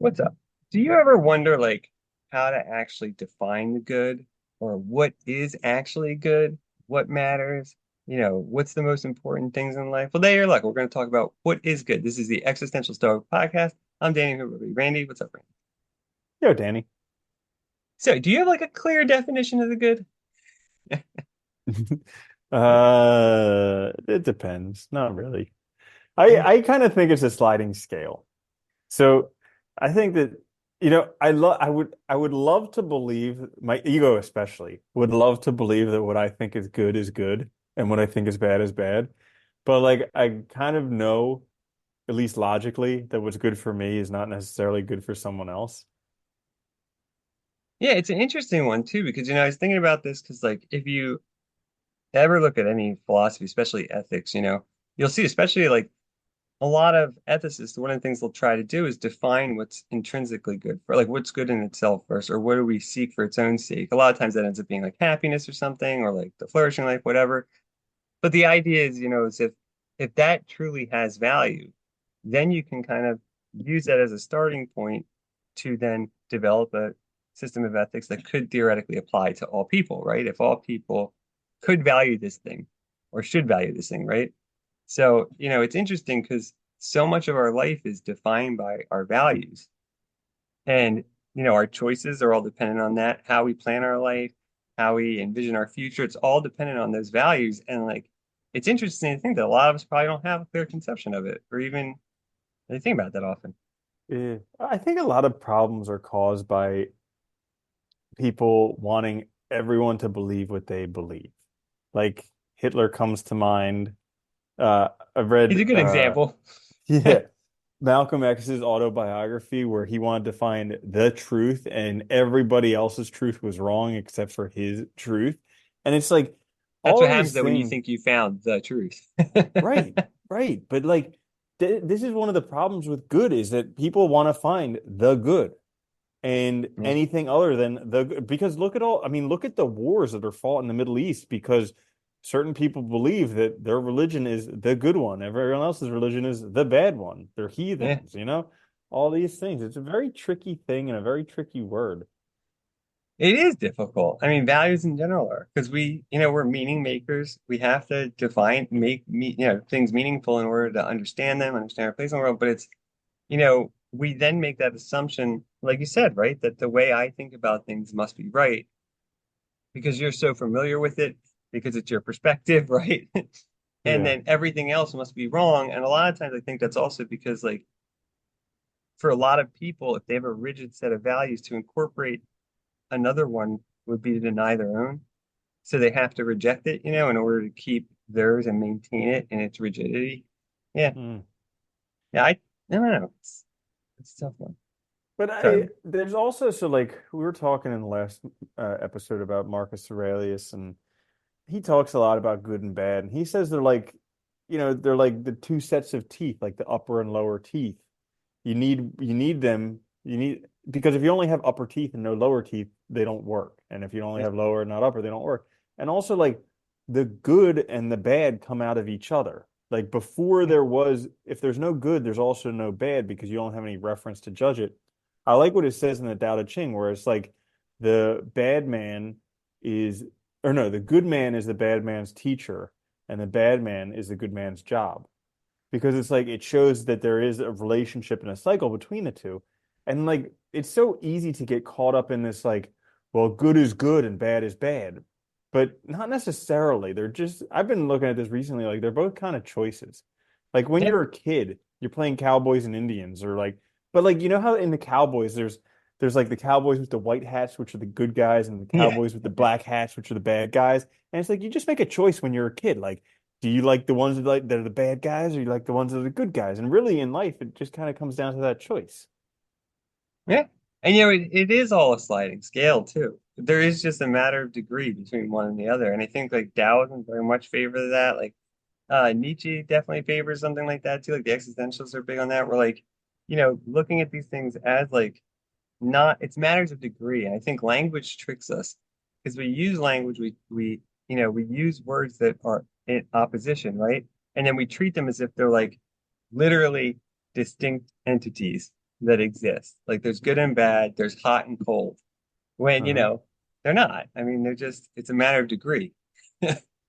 What's up? Do you ever wonder like how to actually define the good or what is actually good? What matters? What's the most important things in life? Well, there you're luck. We're going to talk about what is good. This is the Existential Stoic podcast. I'm Danny here with Randy. What's up, Randy? Yo, Danny. So, do you have like a clear definition of the good? It depends. Not really. I kind of think it's a sliding scale. So I think that, I would love to believe, my ego especially would love to believe that what I think is good and what I think is bad. But like I kind of know, at least logically, that what's good for me is not necessarily good for someone else. Yeah, it's an interesting one too because I was thinking about this because like if you ever look at any philosophy, especially ethics, you'll see especially like a lot of ethicists, one of the things they'll try to do is define what's intrinsically good for like what's good in itself first, or what do we seek for its own sake. A lot of times that ends up being like happiness or something, or like the flourishing life, whatever. But the idea is if that truly has value, then you can kind of use that as a starting point to then develop a system of ethics that could theoretically apply to all people, right? If all people could value this thing or should value this thing, right? So, it's interesting because so much of our life is defined by our values. And, our choices are all dependent on that, how we plan our life, how we envision our future. It's all dependent on those values. And like, it's interesting to think that a lot of us probably don't have a clear conception of it or even they think about that often. I think a lot of problems are caused by people wanting everyone to believe what they believe. Like Hitler comes to mind. I've He's read a good example. yeah, Malcolm X's autobiography where he wanted to find the truth and everybody else's truth was wrong except for his truth. And it's like That's all what of happens these though when you things, think you found the truth. right, right. But like this is one of the problems with good is that people want to find the good and Yeah. anything other than because look at all, I mean, look at the wars that are fought in the Middle East because certain people believe that their religion is the good one, everyone else's religion is the bad one. They're Yeah. heathens, all these things. It's a very tricky thing and a very tricky word. It is difficult. I mean, values in general are because we're meaning makers. We have to define, things meaningful in order to understand them, understand our place in the world. But we then make that assumption, like you said, right, that the way I think about things must be right because you're so familiar with it, because it's your perspective, right? And Yeah. then everything else must be wrong. And a lot of times I think that's also because, like, for a lot of people, if they have a rigid set of values to incorporate another one would be to deny their own. So they have to reject it, in order to keep theirs and maintain it in its rigidity. Yeah. Mm. Yeah. I don't know. It's a tough one. But Sorry. there's also, so like we were talking in the last episode about Marcus Aurelius, and he talks a lot about good and bad, and he says they're like the two sets of teeth, like the upper and lower teeth. You need them. You need because if you only have upper teeth and no lower teeth, they don't work. And if you only Yeah. have lower and not upper, they don't work. And also like the good and the bad come out of each other. Like before Yeah. there was, if there's no good, there's also no bad because you don't have any reference to judge it. I like what it says in the Tao Te Ching, where it's like the bad man is, or no, the good man is the bad man's teacher, and the bad man is the good man's job because it's like it shows that there is a relationship and a cycle between the two. And like it's so easy to get caught up in this like, well, good is good and bad is bad. But not necessarily. They're just I've been looking at this recently, like they're both kind of choices. Like when Yeah. you're a kid, you're playing Cowboys and Indians or like but like you know how in the Cowboys there's like the Cowboys with the white hats, which are the good guys, and the Yeah. Cowboys with the black hats, which are the bad guys. And it's like you just make a choice when you're a kid. Like do you like the ones that are the bad guys, or you like the ones that are the good guys? And really, in life, it just kind of comes down to that choice. Yeah. And it is all a sliding scale too. There is just a matter of degree between one and the other. And I think like Taoism very much favors that. Like Nietzsche definitely favors something like that too. Like the existentialists are big on that. We're like, looking at these things as like not it's matters of degree. And I think language tricks us because we use language, we use words that are in opposition, right? And then we treat them as if they're like literally distinct entities. that exist. Like there's good and bad, there's hot and cold. When, Uh-huh. they're not. I mean, they're just, it's a matter of degree.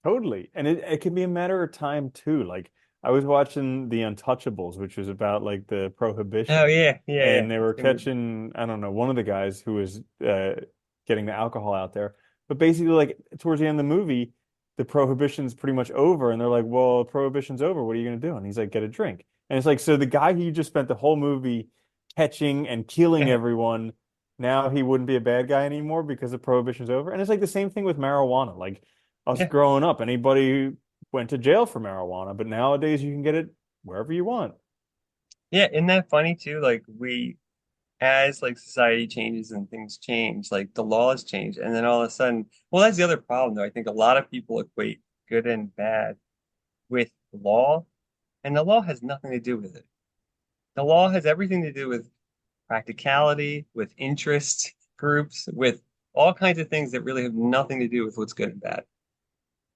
Totally. And it can be a matter of time too. Like I was watching The Untouchables, which was about like the Oh prohibition. yeah, yeah, yeah. And they That's were a good movie. catching, I don't know, one of the guys who was getting the alcohol out there. But basically, like towards the end of the movie, the prohibition's pretty much over. And they're like, well, prohibition's over. What are you going to do? And he's like, get a drink. And it's like, so the guy who you just spent the whole movie catching and killing everyone, now he wouldn't be a bad guy anymore because the prohibition's over. And it's like the same thing with marijuana. Like, us Yeah. growing up, anybody went to jail for marijuana, but nowadays you can get it wherever you want. Yeah, isn't that funny too? Like as like society changes and things change, like the laws change, and then all of a sudden, well, that's the other problem though. I think a lot of people equate good and bad with law, and the law has nothing to do with it. The law has everything to do with practicality, with interest groups, with all kinds of things that really have nothing to do with what's good and bad.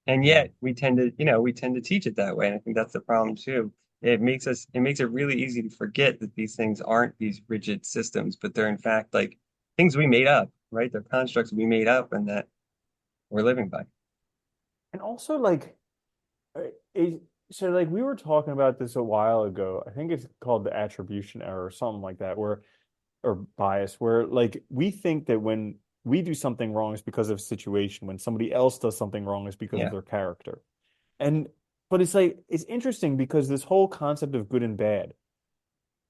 And Yeah. yet we tend to teach it that way. And I think that's the problem too. It makes it really easy to forget that these things aren't these rigid systems, but they're in fact like things we made up, right? They're constructs we made up and that we're living by. And also like uh, it, so like we were talking about this a while ago. I think it's called the attribution error or something like that, where or bias, where like we think that when we do something wrong is because of a situation, when somebody else does something wrong is because of Yeah. their character. And but it's like it's interesting because this whole concept of good and bad,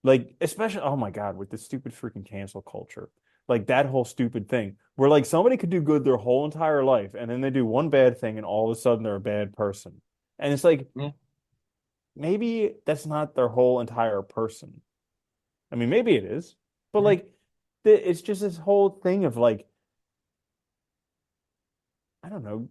like, especially, oh my God, with the stupid freaking cancel culture, like that whole stupid thing where like somebody could do good their whole entire life and then they do one bad thing and all of a sudden they're a bad person. And it's like, Yeah. maybe that's not their whole entire person. I mean, maybe it is, but Yeah. like, it's just this whole thing of like, I don't know.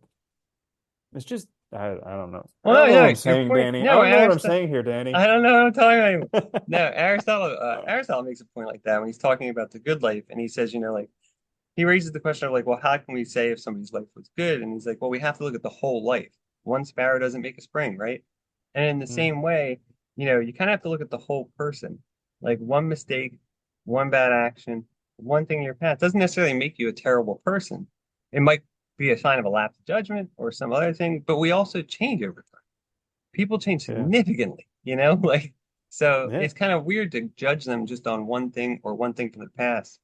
It's just, I don't know. I Well, don't know what no, I'm your saying, point. Danny. I No, don't know what I'm Aristotle. saying here, Danny. I don't know what I'm talking about. No, Aristotle makes a point like that when he's talking about the good life, and he says, like he raises the question of like, well, how can we say if somebody's life was good? And he's like, well, we have to look at the whole life. One sparrow doesn't make a spring, right? And in the Mhm. same way, you kind of have to look at the whole person. Like one mistake, one bad action, one thing in your past doesn't necessarily make you a terrible person. It might be a sign of a lapse of judgment or some other thing, but we also change over time. People change Yeah. significantly, like so Yeah. it's kind of weird to judge them just on one thing or one thing from the past.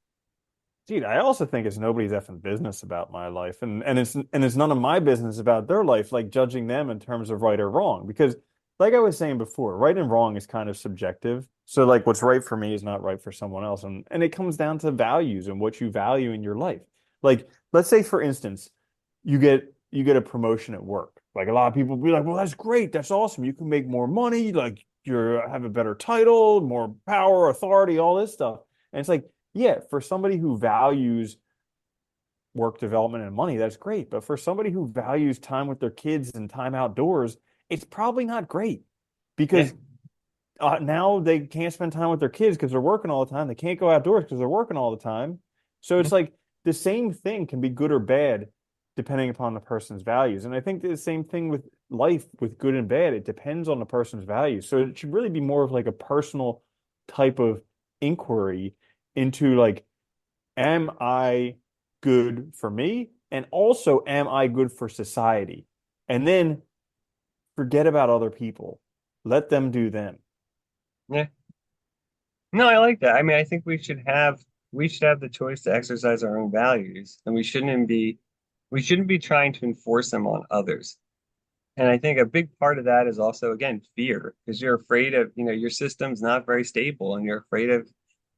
Dude, I also think it's nobody's effing business about my life, and it's none of my business about their life, like judging them in terms of right or wrong. Because, like I was saying before, right and wrong is kind of subjective. So, like, what's right for me is not right for someone else, and it comes down to values and what you value in your life. Like, let's say, for instance, you get a promotion at work. Like, a lot of people be like, "Well, that's great, that's awesome. You can make more money, like you have a better title, more power, authority, all this stuff." And it's like yeah, for somebody who values work development and money, that's great. But for somebody who values time with their kids and time outdoors, it's probably not great Yeah. because now they can't spend time with their kids because they're working all the time. They can't go outdoors because they're working all the time. So it's like the same thing can be good or bad depending upon the person's values. And I think the same thing with life, with good and bad. It depends on the person's values. So it should really be more of like a personal type of inquiry into like, am I good for me? And also, am I good for society? And then forget about other people. Let them do them. Yeah. No, I like that. I mean, I think we should have the choice to exercise our own values, and we shouldn't be trying to enforce them on others. And I think a big part of that is also again fear, because you're afraid of, your system's not very stable and you're afraid of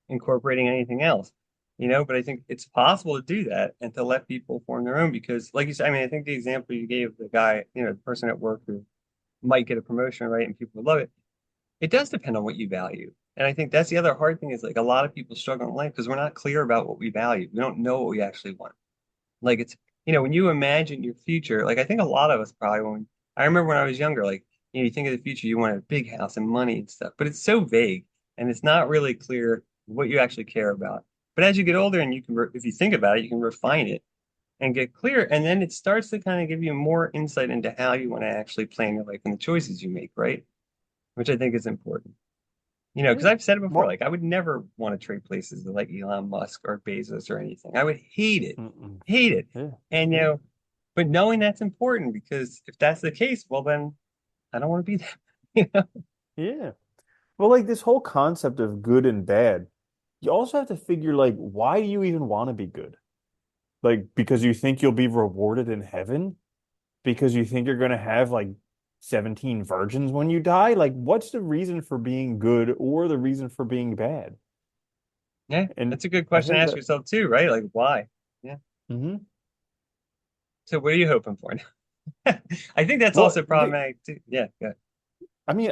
incorporating anything else. But I think it's possible to do that and to let people form their own because like you said, I mean, I think the example you gave, the guy, the person at work who might get a promotion, right? And people would love it. It does depend on what you value. And I think that's the other hard thing is like a lot of people struggle in life because we're not clear about what we value. We don't know what we actually want. Like it's, when you imagine your future, like I think a lot of us probably I remember when I was younger, like, you think of the future, you want a big house and money and stuff, but it's so vague and it's not really clear what you actually care about. But as you get older and if you think about it, you can refine it and get clear. And then it starts to kind of give you more insight into how you want to actually plan your life and the choices you make, right? Which I think is important. Because Yeah. I've said it before, Well, like I would never want to trade places with like Elon Musk or Bezos or anything. I would mm-mm. hate it. Yeah. And but knowing that's important because if that's the case, well then I don't want to be there. You know? Yeah. Well, like this whole concept of good and bad, you also have to figure like, why do you even want to be good? Like, because you think you'll be rewarded in heaven? Because you think you're going to have like 17 virgins when you die? Like, what's the reason for being good or the reason for being bad? Yeah, And that's a good I question to think ask that, yourself too, right? Like why? Yeah. mhm. So what are you hoping for now? I think that's Well, also problematic too. Yeah, yeah. I mean,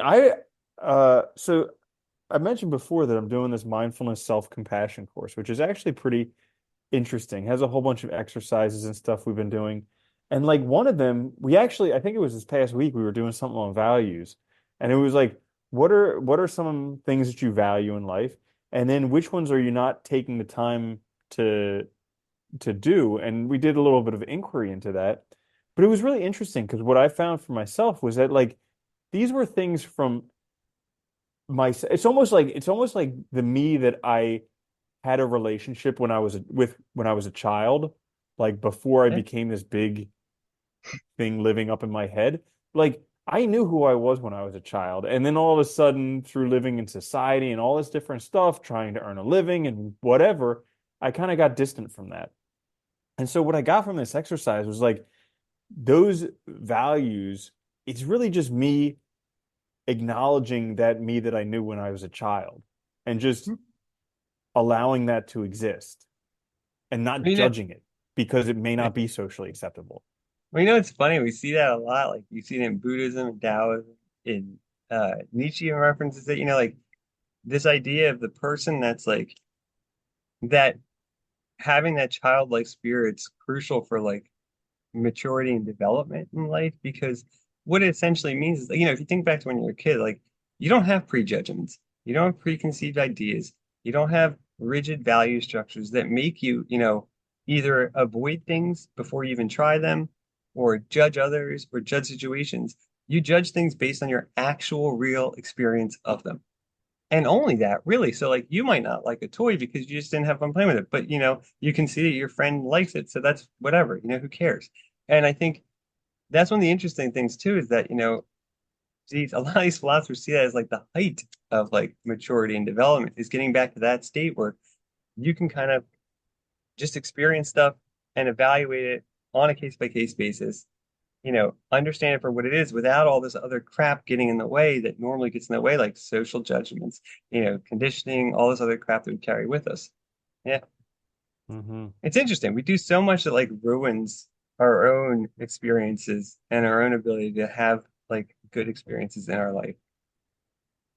so I mentioned before that I'm doing this mindfulness self-compassion course, which is actually pretty interesting. Has a whole bunch of exercises and stuff we've been doing. And like one of them, I think it was this past week, we were doing something on values. And it was like, what are some things that you value in life? And then which ones are you not taking the time to to do? And we did a little bit of inquiry into that. But it was really interesting because what I found for myself was that like these were things from my it's almost like the me that I had a relationship when I was a child, like before I Yeah. became this big thing living up in my head. Like I knew who I was when I was a child, and then all of a sudden, through living in society and all this different stuff, trying to earn a living and whatever, I kind of got distant from that. And so what I got from this exercise was like those values, it's really just me acknowledging that me that I knew when I was a child and just allowing that to exist and not You know, judging it because it may not be socially acceptable. it's funny. We see that a lot. Like you see it in Buddhism and Taoism, in Nietzsche references it. Like this idea of the person that's like that having that childlike spirit's crucial for like maturity and development in life because what it essentially means is, if you think back to when you were a kid, like you don't have prejudgments, you don't have preconceived ideas, you don't have rigid value structures that make you, either avoid things before you even try them or judge others or judge situations. You judge things based on your actual real experience of them. And only that, really. So, like, you might not like a toy because you just didn't have fun playing with it, but you can see that your friend likes it, so that's whatever. Who cares? And I think that's one of the interesting things too, is that a lot of these philosophers see that as like the height of like maturity and development is getting back to that state where you can kind of just experience stuff and evaluate it on a case by case basis. Understand it for what it is without all this other crap getting in the way that normally gets in the way, like social judgments, conditioning, all this other crap that we carry with us. Yeah, Hmm. it's interesting. We do so much that like ruins our own experiences and our own ability to have like good experiences in our life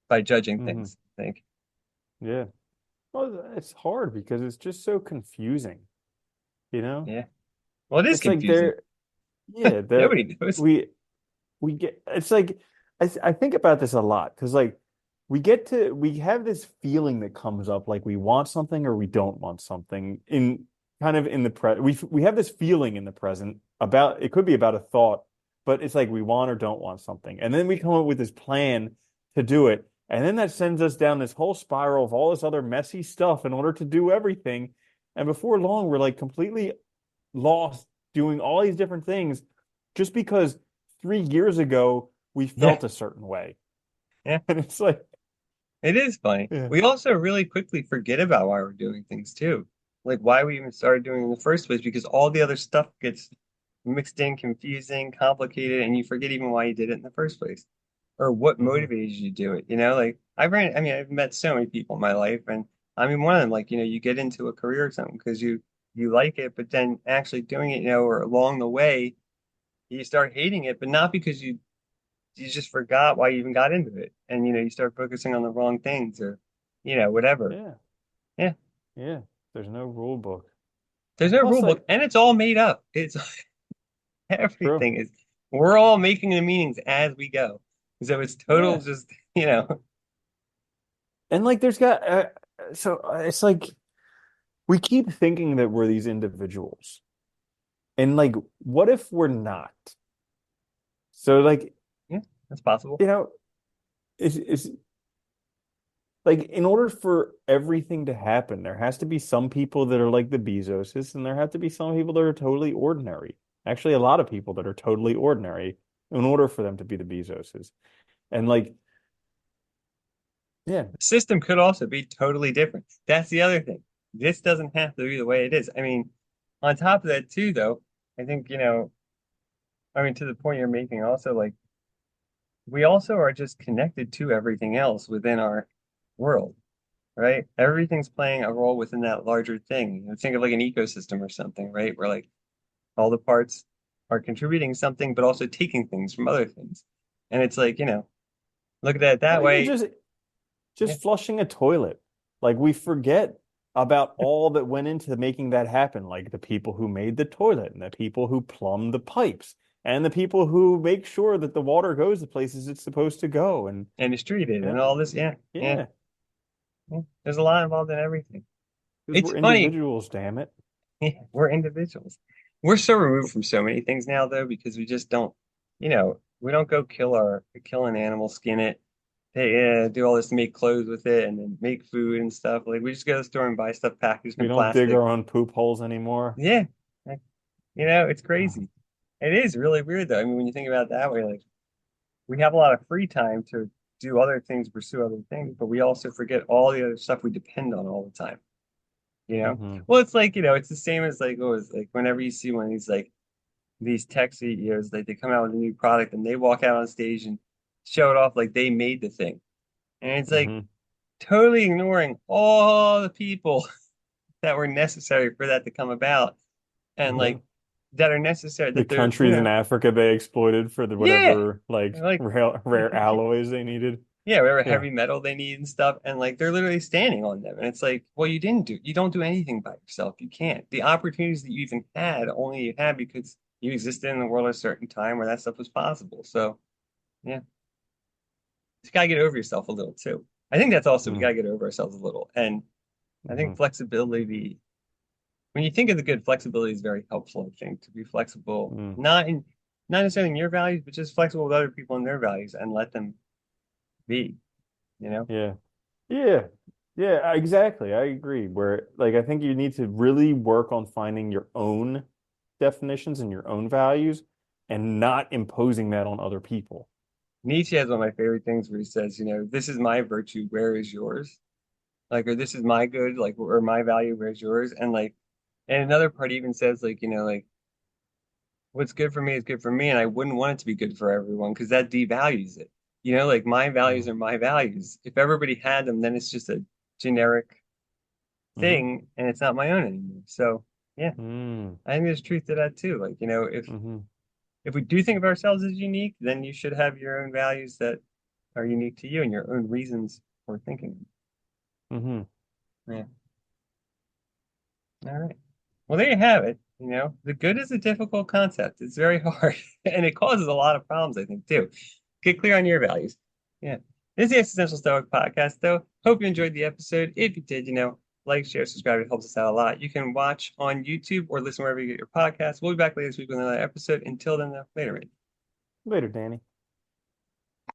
by judging Hmm. things, I think. Yeah. Well, it's hard because it's just so confusing, you know? Yeah. Well, it is It's like confusing. yeah, Nobody knows. we we get it's like I think about this a lot because like we have this feeling that comes up like we want something or we don't want something in kind of in the we have this feeling in the present about it could be about a thought, but it's like we want or don't want something, and then we come up with this plan to do it, and then that sends us down this whole spiral of all this other messy stuff in order to do everything, and before long we're like completely lost doing all these different things just because 3 years ago we Yeah. felt a certain way. Yeah. And it's like, It is funny. yeah, We also really quickly forget about why we're doing things too. Like why we even started doing it in the first place, because all the other stuff gets mixed in, confusing, complicated, and you forget even why you did it in the first place. Or what hmm, motivated you to do it. Like I've met so many people in my life, and I mean one of them, like, you get into a career or something because you like it, but then actually doing it, or along the way, you start hating it, but not because you just forgot why you even got into it. And you start focusing on the wrong things or whatever. yeah, Yeah. yeah. There's no rule book. There's no Plus, rule book like, and it's all made up. It's true. everything is we're all making the meanings as we go. So it's total Yeah. just, And like, it's like we keep thinking that we're these individuals. And like, what if we're not? So, like, yeah, that's possible. you know, is like in order for everything to happen, there has to be some people that are like the Bezoses, and there have to be some people that are totally ordinary. Actually, a lot of people that are totally ordinary in order for them to be the Bezoses. And like, yeah, The system could also be totally different. That's the other thing. This doesn't have to be the way it is. I mean, on top of that too, though, I think, I mean, to the point you're making also, like, we also are just connected to everything else within our world, right? Everything's playing a role within that larger thing. Think of like an ecosystem or something, right? Where like all the parts are contributing something, but also taking things from other things. And it's like, look at it that or even way. Yeah. just flushing a toilet. Like we forget about all that went into making that happen, like the people who made the toilet and the people who plumb the pipes and the people who make sure that the water goes the places it's supposed to go. And And it's treated you know, and all this. Yeah. Yeah. yeah, Yeah. There's a lot involved in everything. because It's we're funny. individuals, damn it. Yeah, we're individuals. We're so removed from so many things now, though, because we just don't, we don't go kill an animal, skin it, do all this to make clothes with it, and then make food and stuff. Like we just go to the store and buy stuff packaged We in don't dig plastic. our own poop holes anymore. Yeah, like, it's crazy. It is really weird, though. I mean, when you think about it that way, like we have a lot of free time to do other things, pursue other things, but we also forget all the other stuff we depend on all the time. You know? Hmm. Well, it's like, it's the same as like, it's like whenever you see one of these like these tech CEOs, like they come out with a new product and they walk out on stage and show it off like they made the thing. And it's like Hmm. totally ignoring all the people that were necessary for that to come about and Hmm. like that are necessary The that they're, countries in Africa they exploited for the yeah, whatever like like rare alloys they needed. yeah, whatever Yeah. heavy metal they need and stuff. And like they're literally standing on them. And it's like, well, you don't do anything by yourself. You can't. The opportunities that you even had, only you had because you existed in the world at a certain time where that stuff was possible. So yeah, you gotta get over yourself a little too. I think that's also we Mm-hmm. gotta get over ourselves a little. And I Mm-hmm. think flexibility, when you think of the good, flexibility is very helpful, I think, to be flexible, not necessarily in your values, but just flexible with other people and their values and let them be, you know? Yeah. Yeah. Yeah, exactly. I agree. Where like I think you need to really work on finding your own definitions and your own values and not imposing that on other people. Nietzsche has one of my favorite things where he says, this is my virtue, where is yours? Like, or this is my good, like, or my value, where's yours? And like, and another part even says, like, like, what's good for me is good for me, and I wouldn't want it to be good for everyone because that devalues it. Like my values are my values. If everybody had them, then it's just a generic Mm-hmm. thing, and it's not my own anymore. So, yeah, Mm-hmm. I think there's truth to that too. Like, Mm-hmm. if we do think of ourselves as unique, then you should have your own values that are unique to you and your own reasons for thinking. Mm-hmm. Yeah. All right. Well, there you have it. The good is a difficult concept. It's very hard and it causes a lot of problems, I think, too. Get clear on your values. Yeah. This is the Existential Stoic podcast, though. Hope you enjoyed the episode. If you did, like, share, subscribe. It helps us out a lot. You can watch on YouTube or listen wherever you get your podcasts. We'll be back later this week with another episode. Until then, though, later, mate. Later, Danny.